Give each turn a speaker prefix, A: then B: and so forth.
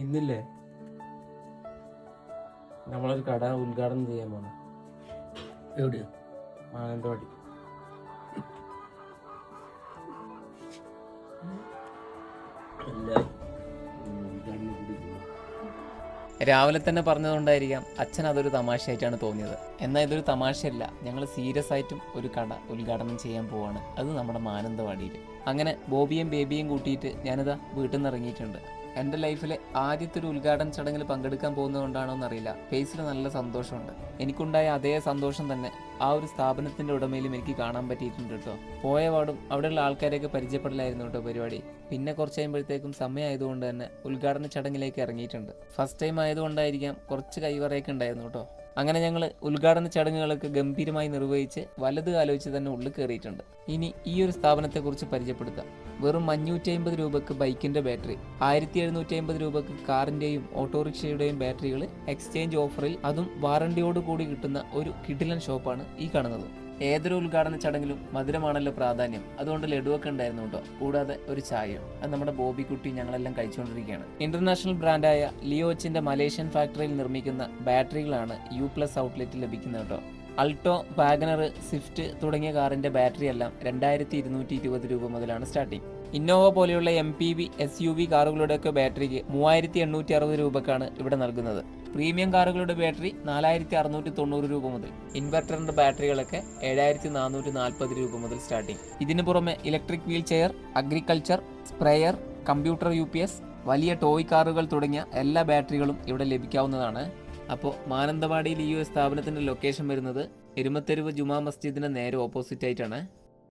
A: ഇന്നില്ലേ നമ്മളൊരു കട ഉദ്ഘാടനം ചെയ്യാൻ പോണം.
B: എവിടെയാ?
A: മാനന്തവാടി.
C: രാവിലെ തന്നെ പറഞ്ഞതുകൊണ്ടായിരിക്കാം അച്ഛൻ അതൊരു തമാശയായിട്ടാണ് തോന്നിയത്. എന്നാൽ ഇതൊരു തമാശയല്ല, ഞങ്ങൾ സീരിയസ് ആയിട്ടും ഒരു കട ഉദ്ഘാടനം ചെയ്യാൻ പോവാണ്. അത് നമ്മുടെ മാനന്തവാടിയിൽ. അങ്ങനെ ബോബിയും ബേബിയും കൂട്ടിയിട്ട് ഞാനിതാ വീട്ടിൽ നിന്ന് ഇറങ്ങിയിട്ടുണ്ട്. എൻ്റെ ലൈഫിലെ ആദ്യത്തെ ഒരു ഉദ്ഘാടന ചടങ്ങിൽ പങ്കെടുക്കാൻ പോകുന്നതുകൊണ്ടാണോ എന്നറിയില്ല, ഫേസിൽ നല്ല സന്തോഷമുണ്ട്. എനിക്കുണ്ടായ അതേ സന്തോഷം തന്നെ ആ ഒരു സ്ഥാപനത്തിൻ്റെ ഉടമയിലും എനിക്ക് കാണാൻ പറ്റിയിട്ടുണ്ട് കേട്ടോ. പോയ പാടും അവിടെയുള്ള ആൾക്കാരെയൊക്കെ പരിചയപ്പെടലായിരുന്നു കേട്ടോ പരിപാടി. പിന്നെ കുറച്ച് കഴിയുമ്പോഴത്തേക്കും സമയമായതുകൊണ്ട് തന്നെ ഉദ്ഘാടന ചടങ്ങിലേക്ക് ഇറങ്ങിയിട്ടുണ്ട്. ഫസ്റ്റ് ടൈം ആയതുകൊണ്ടായിരിക്കാം കുറച്ച് കൈവറയൊക്കെ ഉണ്ടായിരുന്നു കേട്ടോ. അങ്ങനെ ഞങ്ങൾ ഉദ്ഘാടന ചടങ്ങുകളൊക്കെ ഗംഭീരമായി നിർവഹിച്ച് വലത് ആലോചിച്ച് തന്നെ ഉള്ളിൽ കയറിയിട്ടുണ്ട്. ഇനി ഈ ഒരു സ്ഥാപനത്തെക്കുറിച്ച് പരിചയപ്പെടുത്താം. വെറും 550 രൂപയ്ക്ക് ബൈക്കിൻ്റെ ബാറ്ററി, 1750 രൂപയ്ക്ക് കാറിൻ്റെയും ഓട്ടോറിക്ഷയുടെയും ബാറ്ററികൾ എക്സ്ചേഞ്ച് ഓഫറിൽ, അതും വാറണ്ടിയോട് കൂടി കിട്ടുന്ന ഒരു കിടിലൻ ഷോപ്പാണ് ഈ കാണുന്നത്. ഏതൊരു ഉദ്ഘാടന ചടങ്ങിലും മധുരമാണല്ലോ പ്രാധാന്യം. അതുകൊണ്ട് ലഡുവൊക്കെ ഉണ്ടായിരുന്നു കേട്ടോ, കൂടാതെ ഒരു ചായയും. അത് നമ്മുടെ ബോബി കുട്ടി ഞങ്ങളെല്ലാം കഴിച്ചുകൊണ്ടിരിക്കുകയാണ്. ഇന്റർനാഷണൽ ബ്രാൻഡായ ലിയോച്ചിന്റെ മലേഷ്യൻ ഫാക്ടറിയിൽ നിർമ്മിക്കുന്ന ബാറ്ററികളാണ് U+ ഔട്ട്ലെറ്റിൽ ലഭിക്കുന്നത് കേട്ടോ. അൾട്ടോ, വാഗനർ, സ്വിഫ്റ്റ് തുടങ്ങിയ കാറിന്റെ ബാറ്ററി എല്ലാം 2220 രൂപ മുതലാണ് സ്റ്റാർട്ടിങ്. ഇന്നോവ പോലെയുള്ള MPV, SUV കാറുകളുടെയൊക്കെ ബാറ്ററിക്ക് 3860 രൂപക്കാണ് ഇവിടെ നൽകുന്നത്. പ്രീമിയം കാറുകളുടെ ബാറ്ററി 4690 രൂപ മുതൽ. ഇൻവെർട്ടറിന്റെ ബാറ്ററികളൊക്കെ 7440 രൂപ മുതൽ സ്റ്റാർട്ടിങ്. ഇതിനു പുറമെ electric wheel chair, agriculture, sprayer, computer UPS, വലിയ ടോയ് കാറുകൾ തുടങ്ങിയ എല്ലാ ബാറ്ററികളും ഇവിടെ ലഭിക്കാവുന്നതാണ്. അപ്പോൾ മാനന്തവാടിയിൽ ഈ സ്ഥാപനത്തിന്റെ ലൊക്കേഷൻ വരുന്നത് എരുമത്തെരുവ് ജുമാ മസ്ജിദിന് നേരെ ഓപ്പോസിറ്റ് ആയിട്ടാണ്.